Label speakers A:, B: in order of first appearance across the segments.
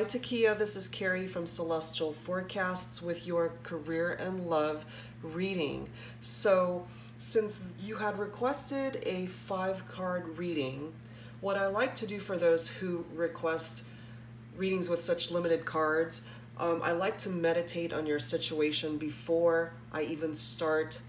A: Takea. This is Carrie from Celestial Forecasts with your career and love reading. So, since you had requested a 5-card reading, what I like to do for those who request readings with such limited cards, I like to meditate on your situation before I even start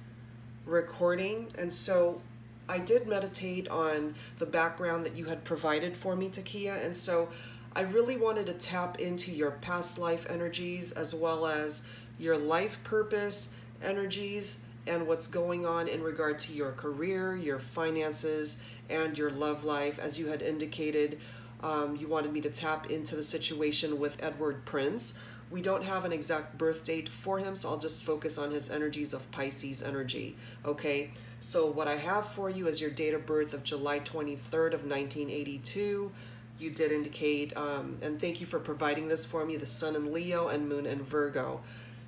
A: recording. And so I did meditate on the background that you had provided for me, Takea, and so I really wanted to tap into your past life energies as well as your life purpose energies and what's going on in regard to your career, your finances, and your love life. As you had indicated, you wanted me to tap into the situation with Edward Prince. We don't have an exact birth date for him, so I'll just focus on his energies of Pisces energy, okay? So what I have for you is your date of birth of July 23rd of 1982. You did indicate, and thank you for providing this for me, the Sun in Leo and Moon in Virgo.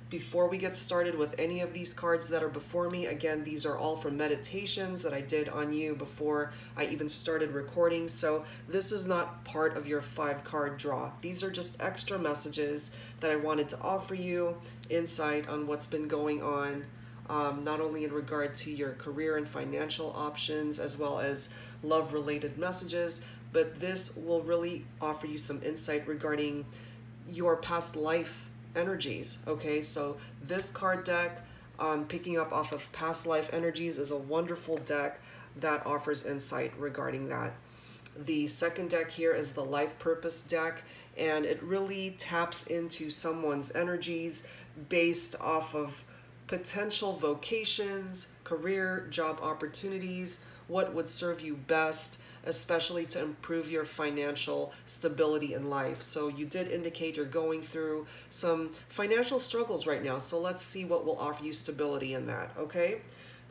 A: Before we get started with any of these cards that are before me, again, these are all from meditations that I did on you before I even started recording. So this is not part of your 5-card draw. These are just extra messages that I wanted to offer you, insight on what's been going on, not only in regard to your career and financial options, as well as love-related messages, but this will really offer you some insight regarding your past life energies, okay? So this card deck, picking up off of past life energies, is a wonderful deck that offers insight regarding that. The second deck here is the life purpose deck, and it really taps into someone's energies based off of potential vocations, career, job opportunities, what would serve you best, especially to improve your financial stability in life. So you did indicate you're going through some financial struggles right now, so let's see what will offer you stability in that, okay?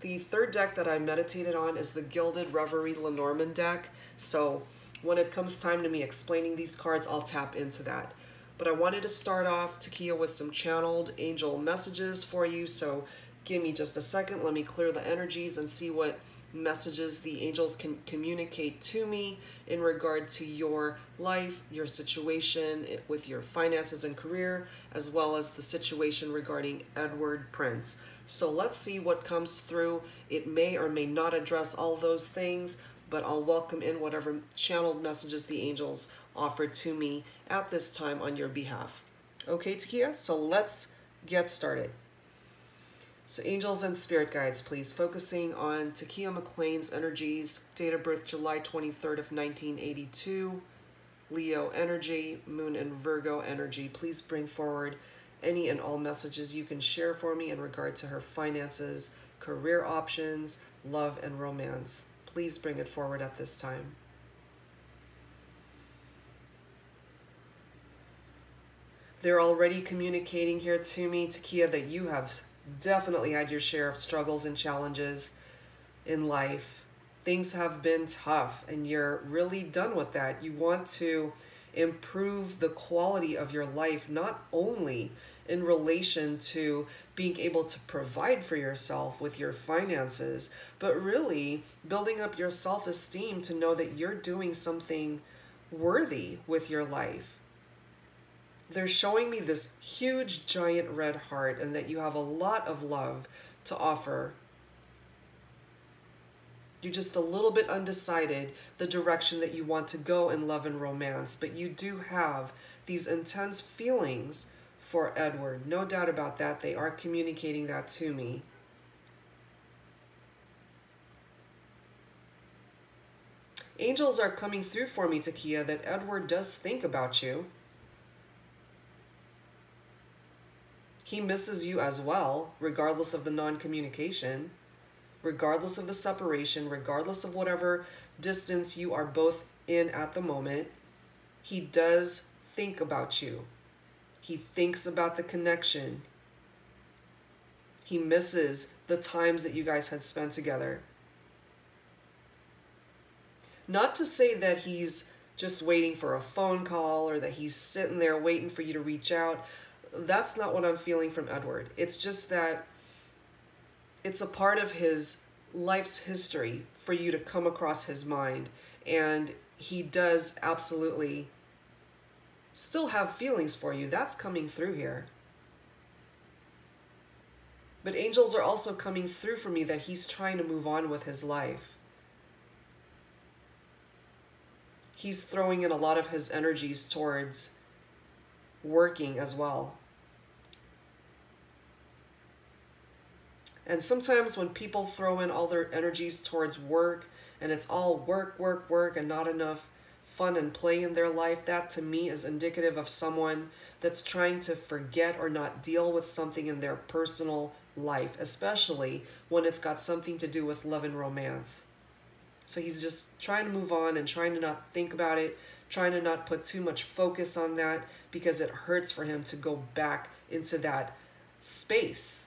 A: The third deck that I meditated on is the Gilded Reverie Lenormand deck. So when it comes time to me explaining these cards, I'll tap into that. But I wanted to start off, Takea, with some channeled angel messages for you. So give me just a second. Let me clear the energies and see what messages the angels can communicate to me in regard to your life, your situation with your finances and career, as well as the situation regarding Edward Prince. So let's see what comes through. It may or may not address all those things, but I'll welcome in whatever channeled messages the angels offer to me at this time on your behalf. Okay, Takea, so let's get started. So angels and spirit guides, please, focusing on Takea Mcclain's energies, date of birth July 23rd of 1982, Leo energy, Moon and Virgo energy. Please bring forward any and all messages you can share for me in regard to her finances, career options, love, and romance. Please bring it forward at this time. They're already communicating here to me, Takea, that you have definitely had your share of struggles and challenges in life. Things have been tough and you're really done with that. You want to improve the quality of your life, not only in relation to being able to provide for yourself with your finances, but really building up your self-esteem to know that you're doing something worthy with your life. They're showing me this huge giant red heart and that you have a lot of love to offer. You're just a little bit undecided the direction that you want to go in love and romance, but you do have these intense feelings for Edward. No doubt about that. They are communicating that to me. Angels are coming through for me, Takea, that Edward does think about you. He misses you as well, regardless of the non-communication, regardless of the separation, regardless of whatever distance you are both in at the moment. He does think about you. He thinks about the connection. He misses the times that you guys had spent together. Not to say that he's just waiting for a phone call or that he's sitting there waiting for you to reach out. That's not what I'm feeling from Edward. It's just that it's a part of his life's history for you to come across his mind. And he does absolutely still have feelings for you. That's coming through here. But angels are also coming through for me that he's trying to move on with his life. He's throwing in a lot of his energies towards working as well. And sometimes when people throw in all their energies towards work and it's all work, work, work and not enough fun and play in their life, that to me is indicative of someone that's trying to forget or not deal with something in their personal life, especially when it's got something to do with love and romance. So he's just trying to move on and trying to not think about it, trying to not put too much focus on that because it hurts for him to go back into that space.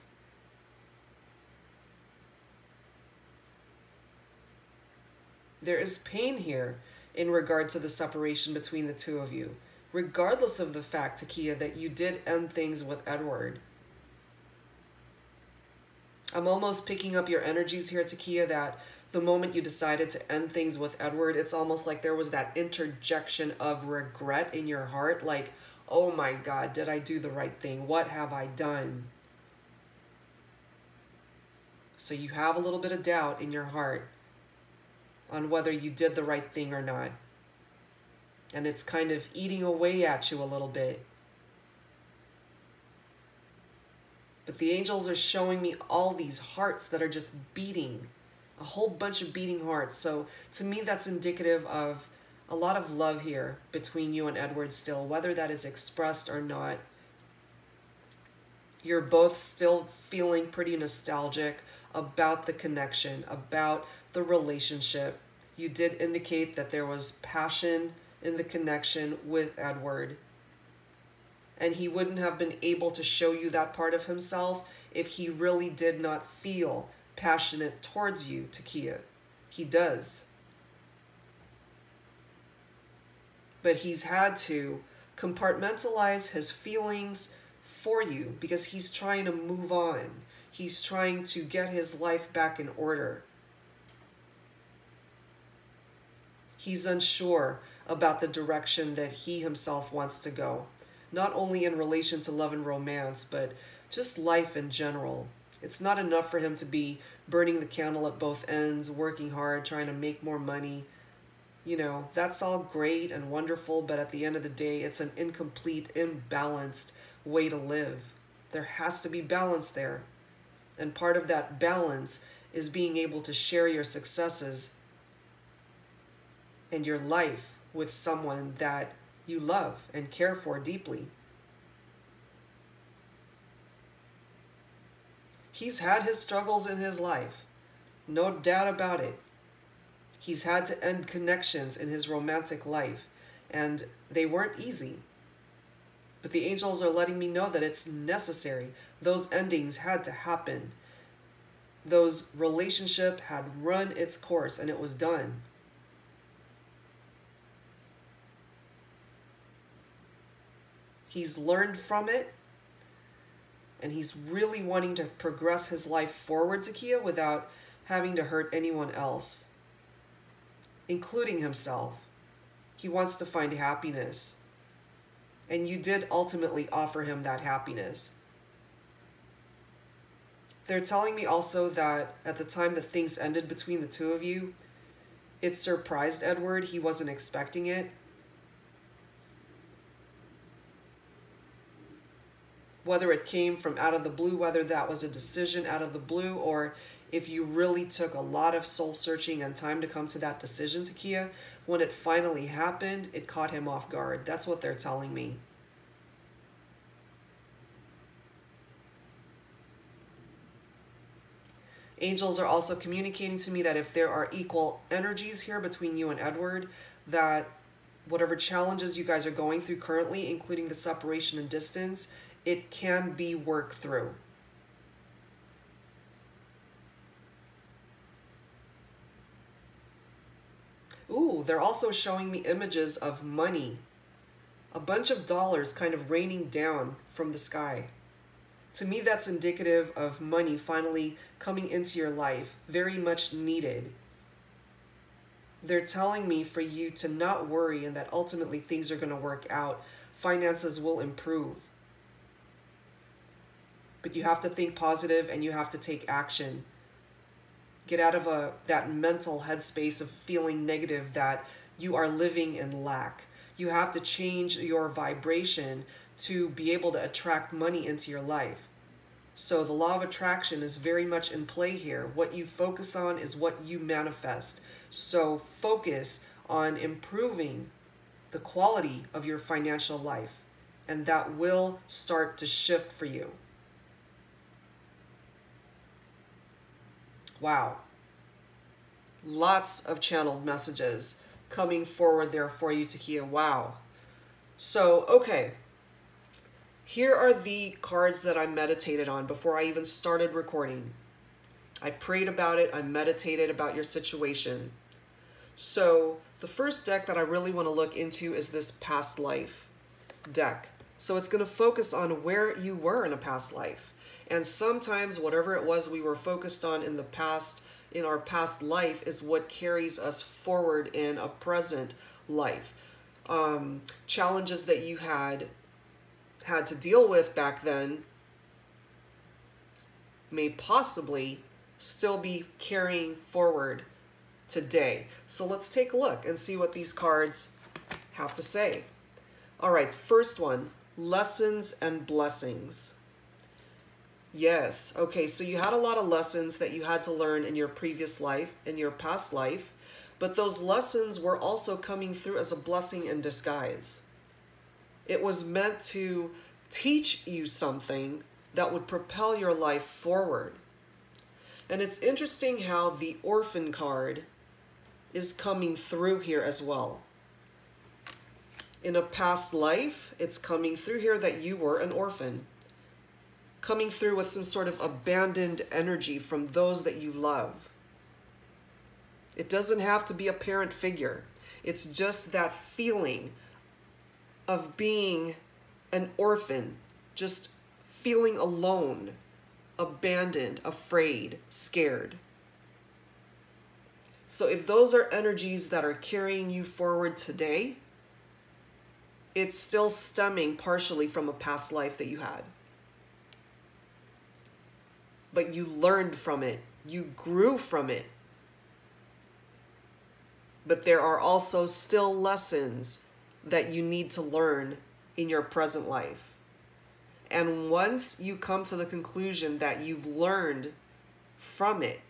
A: There is pain here in regard to the separation between the two of you, regardless of the fact, Takea, that you did end things with Edward. I'm almost picking up your energies here, Takea, that the moment you decided to end things with Edward, it's almost like there was that interjection of regret in your heart, like, oh my God, did I do the right thing? What have I done? So you have a little bit of doubt in your heart on whether you did the right thing or not. And it's kind of eating away at you a little bit. But the angels are showing me all these hearts that are just beating, a whole bunch of beating hearts. So to me, that's indicative of a lot of love here between you and Edward still, whether that is expressed or not. You're both still feeling pretty nostalgic about the connection, about the relationship. You did indicate that there was passion in the connection with Edward. And he wouldn't have been able to show you that part of himself if he really did not feel passionate towards you, Takea. He does. But he's had to compartmentalize his feelings for you because he's trying to move on. He's trying to get his life back in order. He's unsure about the direction that he himself wants to go, not only in relation to love and romance, but just life in general. It's not enough for him to be burning the candle at both ends, working hard, trying to make more money. You know, that's all great and wonderful, but at the end of the day, it's an incomplete, imbalanced way to live. There has to be balance there. And part of that balance is being able to share your successes and your life with someone that you love and care for deeply. He's had his struggles in his life, no doubt about it. He's had to end connections in his romantic life, and they weren't easy. But the angels are letting me know that it's necessary. Those endings had to happen. Those relationship had run its course, and it was done. He's learned from it, and he's really wanting to progress his life forward, Takea, without having to hurt anyone else, including himself. He wants to find happiness, and you did ultimately offer him that happiness. They're telling me also that at the time that things ended between the two of you, it surprised Edward. He wasn't expecting it. Whether it came from out of the blue, whether that was a decision out of the blue, or if you really took a lot of soul searching and time to come to that decision, Takea, when it finally happened, it caught him off guard. That's what they're telling me. Angels are also communicating to me that if there are equal energies here between you and Edward, that whatever challenges you guys are going through currently, including the separation and distance, it can be worked through. Ooh, they're also showing me images of money. A bunch of dollars kind of raining down from the sky. To me, that's indicative of money finally coming into your life, very much needed. They're telling me for you to not worry and that ultimately things are going to work out finances will improve. But you have to think positive and you have to take action. Get out of that mental headspace of feeling negative that you are living in lack. You have to change your vibration to be able to attract money into your life. So the law of attraction is very much in play here. What you focus on is what you manifest. So focus on improving the quality of your financial life, and that will start to shift for you. Wow. Lots of channeled messages coming forward there for you, Takea. Wow. So, okay. Here are the cards that I meditated on before I even started recording. I prayed about it. I meditated about your situation. So the first deck that I really want to look into is this past life deck. So it's going to focus on where you were in a past life. And sometimes whatever it was we were focused on in the past, in our past life, is what carries us forward in a present life. Challenges that you had to deal with back then may possibly still be carrying forward today. So let's take a look and see what these cards have to say. All right, first one, lessons and blessings. Yes, okay, so you had a lot of lessons that you had to learn in your previous life, in your past life, but those lessons were also coming through as a blessing in disguise. It was meant to teach you something that would propel your life forward. And it's interesting how the orphan card is coming through here as well. In a past life, it's coming through here that you were an orphan, coming through with some sort of abandoned energy from those that you love. It doesn't have to be a parent figure. It's just that feeling of being an orphan, just feeling alone, abandoned, afraid, scared. So if those are energies that are carrying you forward today, it's still stemming partially from a past life that you had. But you learned from it. You grew from it. But there are also still lessons that you need to learn in your present life. And once you come to the conclusion that you've learned from it,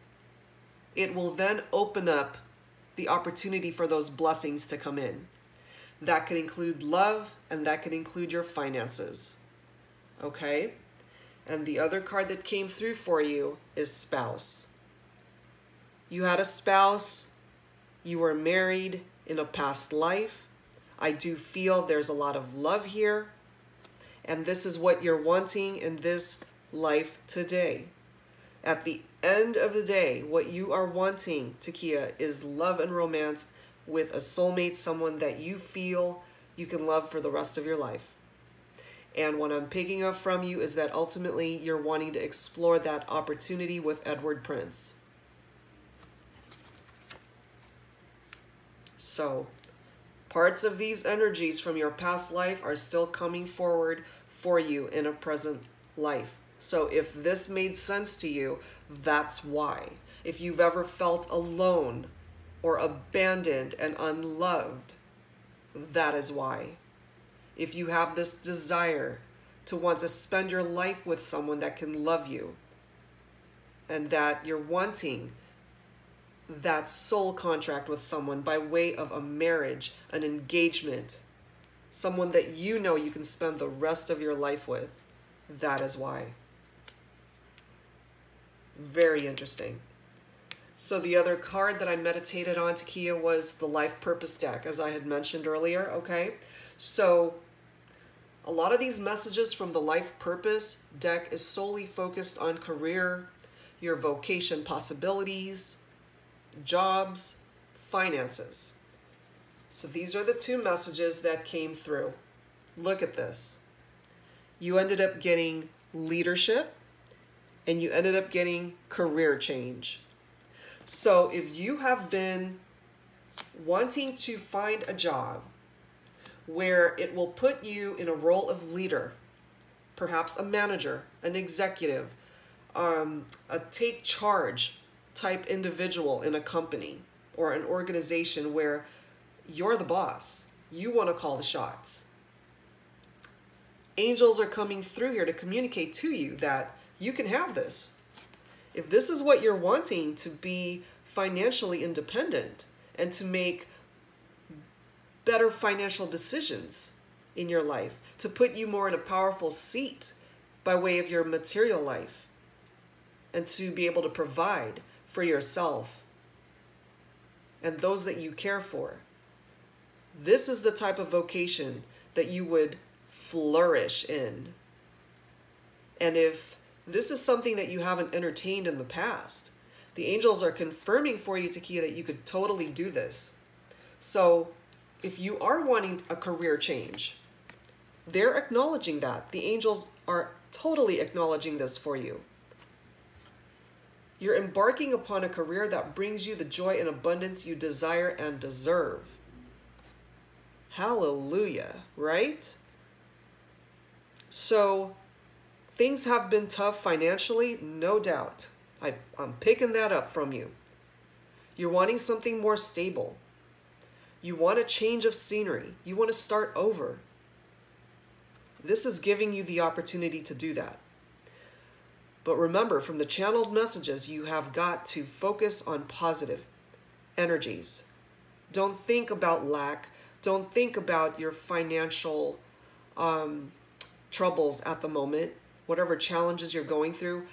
A: it will then open up the opportunity for those blessings to come in. That could include love, and that could include your finances. Okay? And the other card that came through for you is spouse. You had a spouse, you were married in a past life. I do feel there's a lot of love here, and this is what you're wanting in this life today. At the end of the day, what you are wanting, Takea, is love and romance with a soulmate, someone that you feel you can love for the rest of your life. And what I'm picking up from you is that ultimately you're wanting to explore that opportunity with Edward Prince. So, parts of these energies from your past life are still coming forward for you in a present life. So if this made sense to you, that's why. If you've ever felt alone or abandoned and unloved, that is why. If you have this desire to want to spend your life with someone that can love you, and that you're wanting that soul contract with someone by way of a marriage, an engagement, someone that you know you can spend the rest of your life with, that is why. Very interesting. So the other card that I meditated on, Takea, was the Life Purpose deck, as I had mentioned earlier, okay? So a lot of these messages from the Life Purpose deck is solely focused on career, your vocation possibilities, jobs, finances. So these are the two messages that came through. Look at this. You ended up getting leadership, and you ended up getting career change. So if you have been wanting to find a job where it will put you in a role of leader, perhaps a manager, an executive, a take charge type individual in a company or an organization where you're the boss. You want to call the shots. Angels are coming through here to communicate to you that you can have this. If this is what you're wanting, to be financially independent and to make better financial decisions in your life, to put you more in a powerful seat by way of your material life, and to be able to provide for yourself and those that you care for. This is the type of vocation that you would flourish in. And if this is something that you haven't entertained in the past, the angels are confirming for you, Takea, that you could totally do this. So if you are wanting a career change, they're acknowledging that. The angels are totally acknowledging this for you. You're embarking upon a career that brings you the joy and abundance you desire and deserve. Hallelujah, right? So things have been tough financially, no doubt. I'm picking that up from you. You're wanting something more stable. You want a change of scenery. You want to start over. This is giving you the opportunity to do that. But remember, from the channeled messages, you have got to focus on positive energies. Don't think about lack. Don't think about your financial troubles at the moment. Whatever challenges you're going through,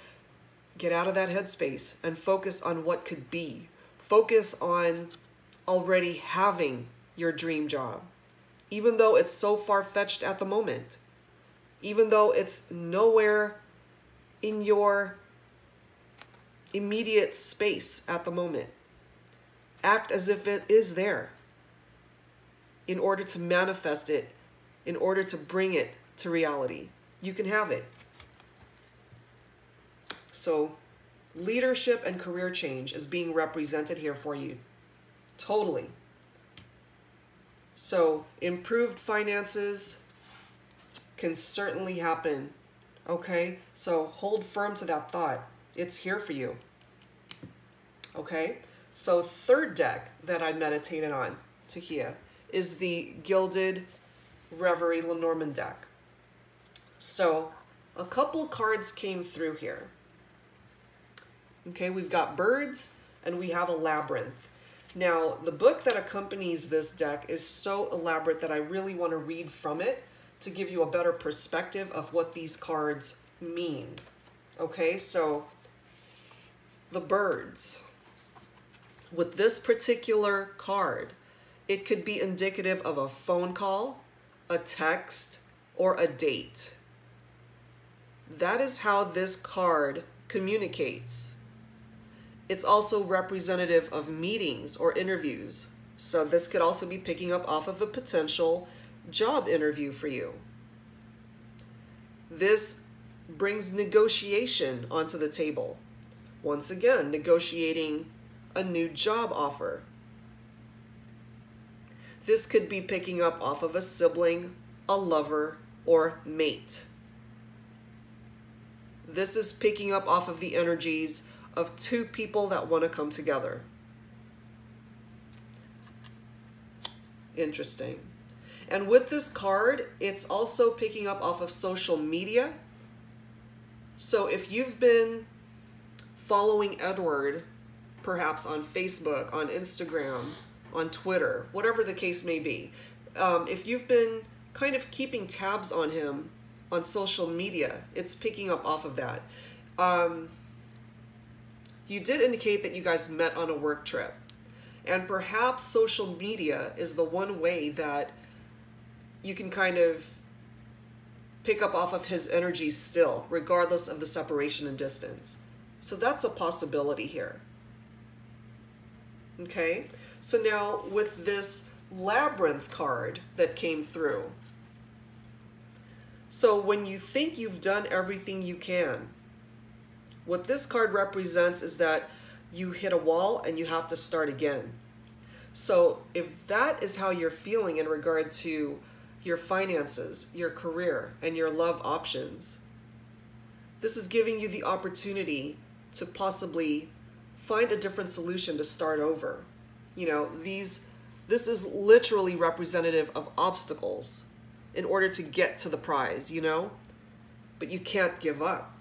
A: get out of that headspace and focus on what could be. Focus on already having your dream job, even though it's so far-fetched at the moment, even though it's nowhere in your immediate space at the moment. Act as if it is there in order to manifest it, in order to bring it to reality. You can have it. So leadership and career change is being represented here for you. Totally. So improved finances can certainly happen. Okay? So hold firm to that thought. It's here for you. Okay? So third deck that I meditated on, Takea, is the Gilded Reverie Lenormand deck. So a couple cards came through here. Okay, we've got birds and we have a labyrinth. Now, the book that accompanies this deck is so elaborate that I really want to read from it to give you a better perspective of what these cards mean. Okay, so the birds. With this particular card, it could be indicative of a phone call, a text, or a date. That is how this card communicates. It's also representative of meetings or interviews. So this could also be picking up off of a potential job interview for you. This brings negotiation onto the table. Once again, negotiating a new job offer. This could be picking up off of a sibling, a lover, or mate. This is picking up off of the energies of two people that want to come together. Interesting. And with this card, it's also picking up off of social media. So if you've been following Edward, perhaps on Facebook, on Instagram, on Twitter, whatever the case may be, if you've been kind of keeping tabs on him on social media, it's picking up off of that. You did indicate that you guys met on a work trip. And perhaps social media is the one way that you can kind of pick up off of his energy still, regardless of the separation and distance. So that's a possibility here. Okay? So now with this labyrinth card that came through. So when you think you've done everything you can, what this card represents is that you hit a wall and you have to start again. So if that is how you're feeling in regard to your finances, your career, and your love options. This is giving you the opportunity to possibly find a different solution to start over. You know, this is literally representative of obstacles in order to get to the prize, you know? But you can't give up.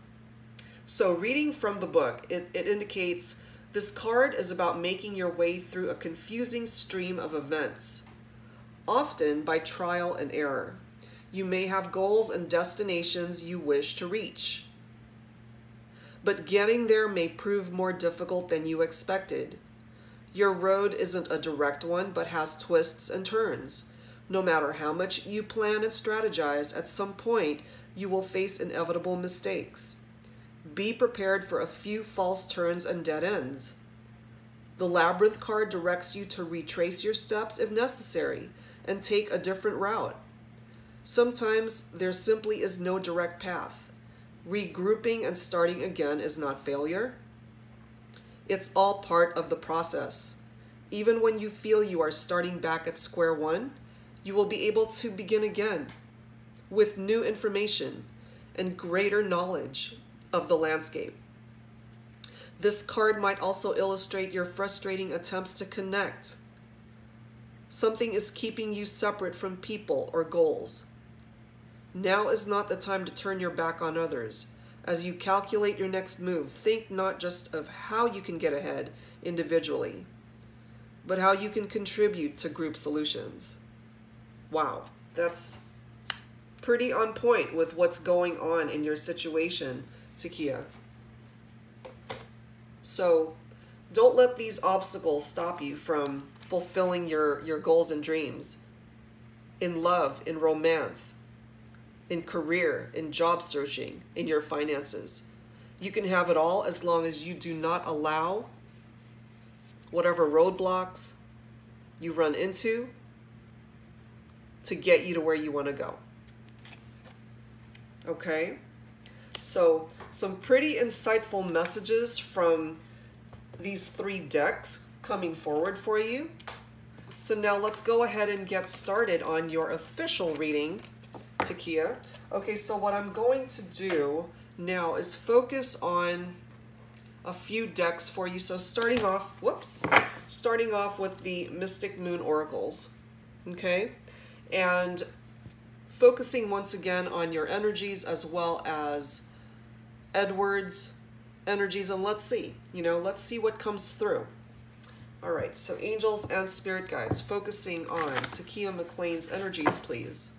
A: So reading from the book, it indicates this card is about making your way through a confusing stream of events, often by trial and error. You may have goals and destinations you wish to reach, but getting there may prove more difficult than you expected. Your road isn't a direct one, but has twists and turns. No matter how much you plan and strategize, at some point you will face inevitable mistakes. Be prepared for a few false turns and dead ends. The Labyrinth card directs you to retrace your steps if necessary and take a different route. Sometimes there simply is no direct path. Regrouping and starting again is not failure. It's all part of the process. Even when you feel you are starting back at square one, you will be able to begin again with new information and greater knowledge of the landscape. This card might also illustrate your frustrating attempts to connect. Something is keeping you separate from people or goals. Now is not the time to turn your back on others. As you calculate your next move, think not just of how you can get ahead individually, but how you can contribute to group solutions. Wow, that's pretty on point with what's going on in your situation, Takea. So don't let these obstacles stop you from fulfilling your goals and dreams in love, in romance, in career, in job searching, in your finances. You can have it all as long as you do not allow whatever roadblocks you run into to get you to where you want to go. Okay? So some pretty insightful messages from these three decks coming forward for you. So now let's go ahead and get started on your official reading, Takea. Okay, so what I'm going to do now is focus on a few decks for you. So starting off with the Mystic Moon Oracles, okay? And focusing once again on your energies as well as Edward's energies, and let's see what comes through. All right, so angels and spirit guides, focusing on Takea Mcclain's energies, please.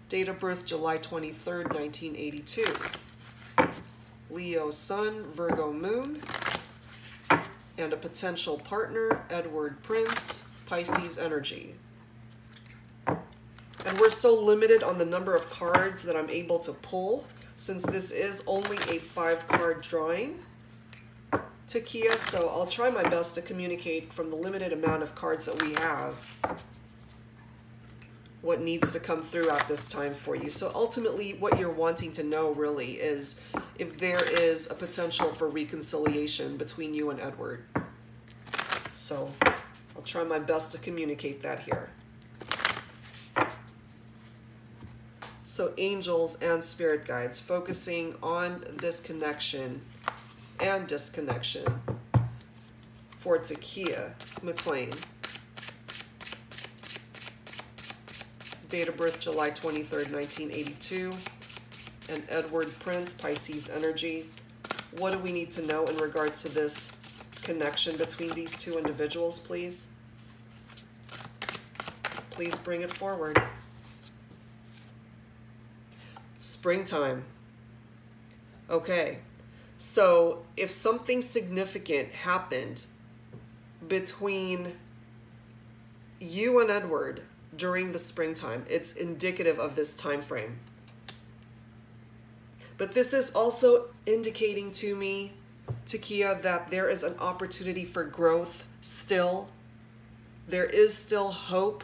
A: Date of birth, July 23rd, 1982. Leo Sun, Virgo Moon, and a potential partner, Edward Prince, Pisces energy. And we're so limited on the number of cards that I'm able to pull, since this is only a 5-card drawing, Takea, so I'll try my best to communicate from the limited amount of cards that we have what needs to come through at this time for you. So ultimately, what you're wanting to know really is if there is a potential for reconciliation between you and Edward. So I'll try my best to communicate that here. So angels and spirit guides, focusing on this connection and disconnection for Takea Mcclain. Date of birth, July 23rd, 1982. And Edward Prince, Pisces energy. What do we need to know in regard to this connection between these two individuals, please? Please bring it forward. Springtime. Okay, so if something significant happened between you and Edward during the springtime, it's indicative of this time frame. But this is also indicating to me, Takea, that there is an opportunity for growth still. There is still hope,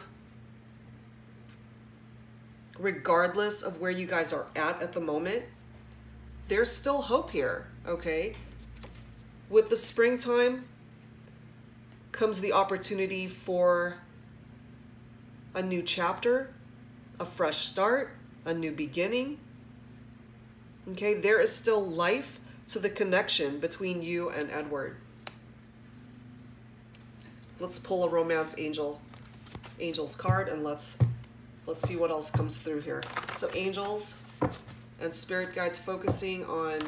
A: regardless of where you guys are at the moment. There's still hope here, okay? With the springtime comes the opportunity for a new chapter, a fresh start, a new beginning. Okay, there is still life to the connection between you and Edward. Let's pull a romance angel's card, and let's see what else comes through here. So angels and spirit guides focusing on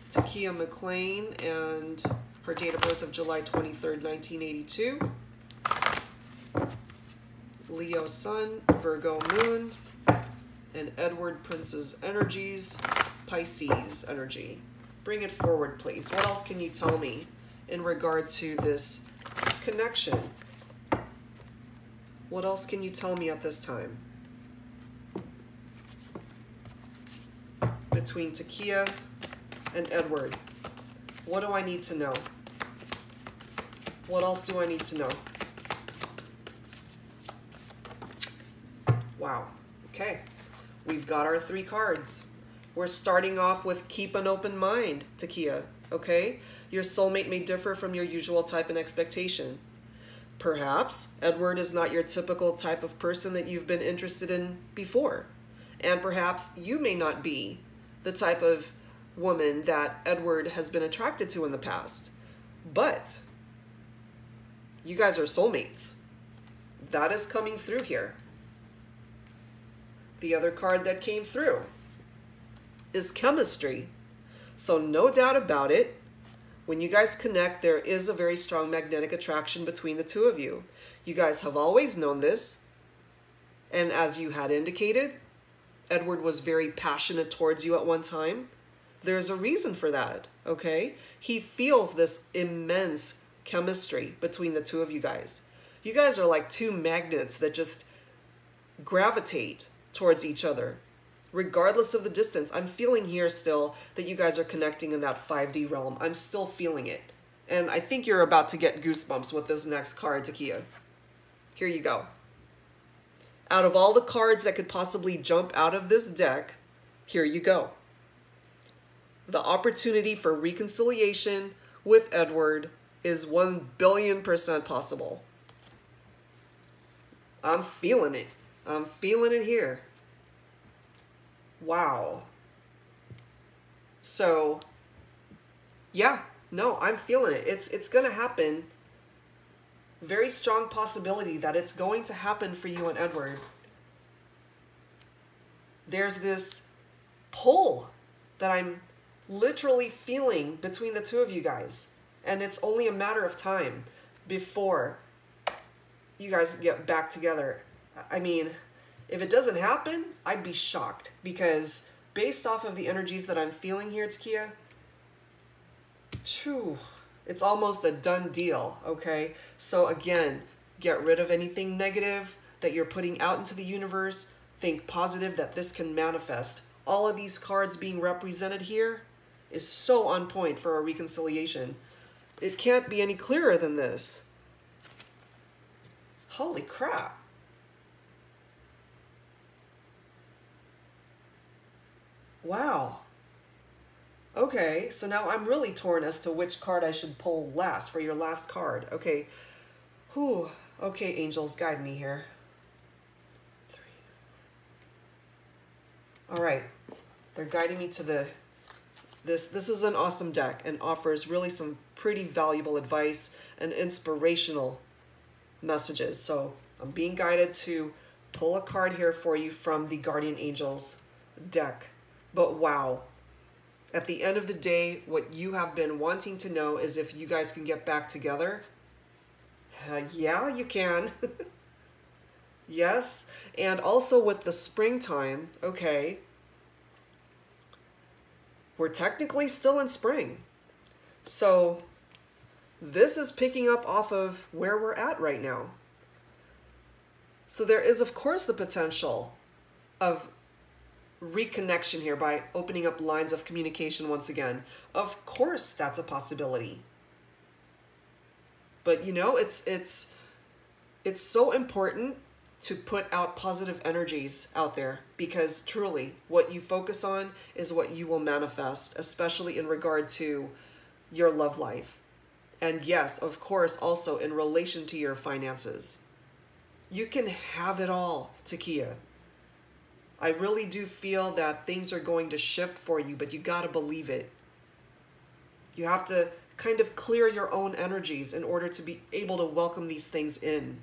A: Takea Mcclain and her date of birth of July 23rd, 1982. Leo Sun, Virgo Moon, and Edward Prince's energies, Pisces energy. Bring it forward, please. What else can you tell me in regard to this connection? What else can you tell me at this time? Between Takea and Edward. What do I need to know? What else do I need to know? Wow. Okay. We've got our 3 cards. We're starting off with keep an open mind, Takea. Okay? Your soulmate may differ from your usual type and expectation. Perhaps Edward is not your typical type of person that you've been interested in before. And perhaps you may not be the type of woman that Edward has been attracted to in the past. But you guys are soulmates. That is coming through here. The other card that came through is chemistry. So no doubt about it, when you guys connect, there is a very strong magnetic attraction between the two of you. You guys have always known this. And as you had indicated, Edward was very passionate towards you at one time. There's a reason for that, okay? He feels this immense chemistry between the two of you guys. You guys are like 2 magnets that just gravitate towards each other. Regardless of the distance, I'm feeling here still that you guys are connecting in that 5D realm. I'm still feeling it. And I think you're about to get goosebumps with this next card, Takea. Here you go. Out of all the cards that could possibly jump out of this deck, here you go. The opportunity for reconciliation with Edward is 1,000,000,000% possible. I'm feeling it. I'm feeling it here. Wow. So, yeah, no, I'm feeling it. It's going to happen. Very strong possibility that it's going to happen for you and Edward. There's this pull that I'm literally feeling between the two of you guys. And it's only a matter of time before you guys get back together. I mean, if it doesn't happen, I'd be shocked, because based off of the energies that I'm feeling here, Takea, it's almost a done deal, okay? So again, get rid of anything negative that you're putting out into the universe. Think positive that this can manifest. All of these cards being represented here is so on point for a reconciliation. It can't be any clearer than this. Holy crap. Wow. Okay, so now I'm really torn as to which card I should pull last for your last card. Okay. Whew. Okay, angels, guide me here. 3. All right. They're guiding me to this is an awesome deck and offers really some pretty valuable advice and inspirational messages. So I'm being guided to pull a card here for you from the Guardian Angels deck. But wow, at the end of the day, what you have been wanting to know is if you guys can get back together. Yeah, you can. Yes, and also with the springtime, okay, we're technically still in spring. So this is picking up off of where we're at right now. So there is, of course, the potential of reconnection here by opening up lines of communication once again. Of course, that's a possibility. But you know, it's so important to put out positive energies out there, because truly what you focus on is what you will manifest, especially in regard to your love life. And yes, of course, also in relation to your finances. You can have it all, Takea. I really do feel that things are going to shift for you, but you got to believe it. You have to kind of clear your own energies in order to be able to welcome these things in.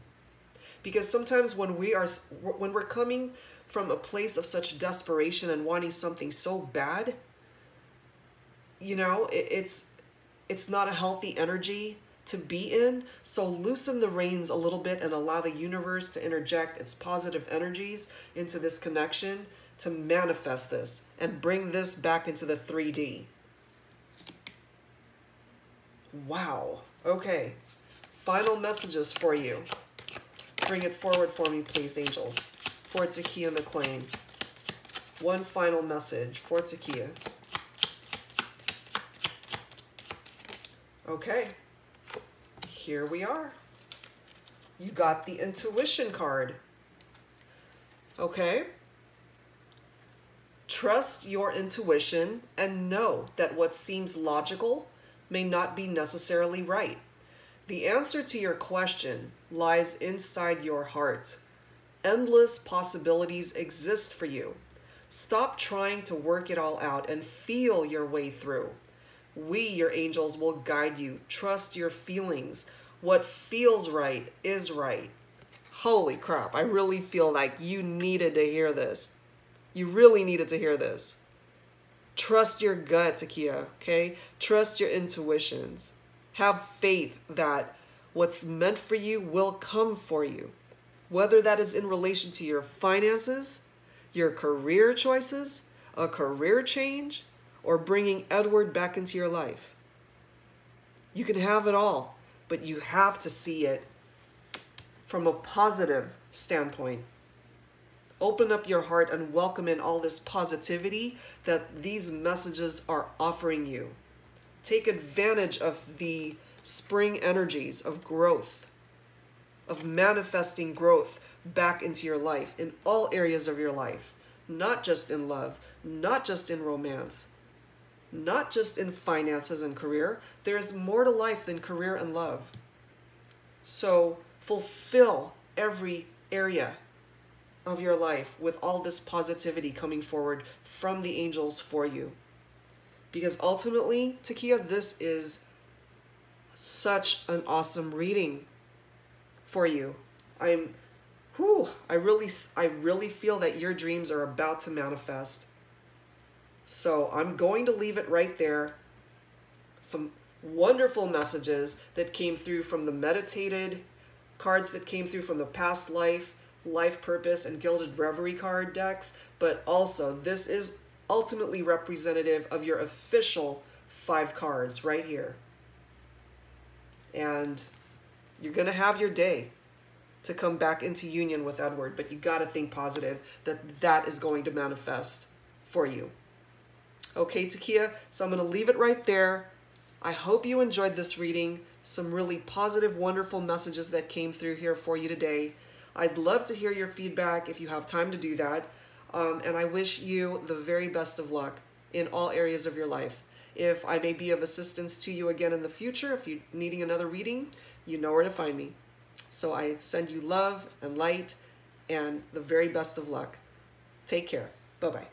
A: Because sometimes when we're coming from a place of such desperation and wanting something so bad, you know, it's not a healthy energy to be in. So loosen the reins a little bit and allow the universe to interject its positive energies into this connection to manifest this and bring this back into the 3D. Wow. Okay. Final messages for you. Bring it forward for me, please, angels. For Takea Mcclain. One final message for Takea. Okay. Here we are. You got the intuition card. Okay. Trust your intuition and know that what seems logical may not be necessarily right. The answer to your question lies inside your heart. Endless possibilities exist for you. Stop trying to work it all out and feel your way through. We, your angels, will guide you. Trust your feelings. What feels right is right. Holy crap, I really feel like you needed to hear this. You really needed to hear this. Trust your gut, Takea, okay? Trust your intuitions. Have faith that what's meant for you will come for you. Whether that is in relation to your finances, your career choices, a career change, or bringing Edward back into your life. You can have it all, but you have to see it from a positive standpoint. Open up your heart and welcome in all this positivity that these messages are offering you. Take advantage of the spring energies of growth, of manifesting growth back into your life in all areas of your life, not just in love, not just in romance, not just in finances and career. There's more to life than career and love. So fulfill every area of your life with all this positivity coming forward from the angels for you. Because ultimately, Takea, this is such an awesome reading for you. I really feel that your dreams are about to manifest. So I'm going to leave it right there. Some wonderful messages that came through from the meditated cards that came through from the past life, life purpose, and gilded reverie card decks. But also, this is ultimately representative of your official 5 cards right here. And you're going to have your day to come back into union with Edward, but you got to think positive that that is going to manifest for you. Okay, Takea, so I'm going to leave it right there. I hope you enjoyed this reading. Some really positive, wonderful messages that came through here for you today. I'd love to hear your feedback if you have time to do that. And I wish you the very best of luck in all areas of your life. If I may be of assistance to you again in the future, if you're needing another reading, you know where to find me. So I send you love and light and the very best of luck. Take care. Bye-bye.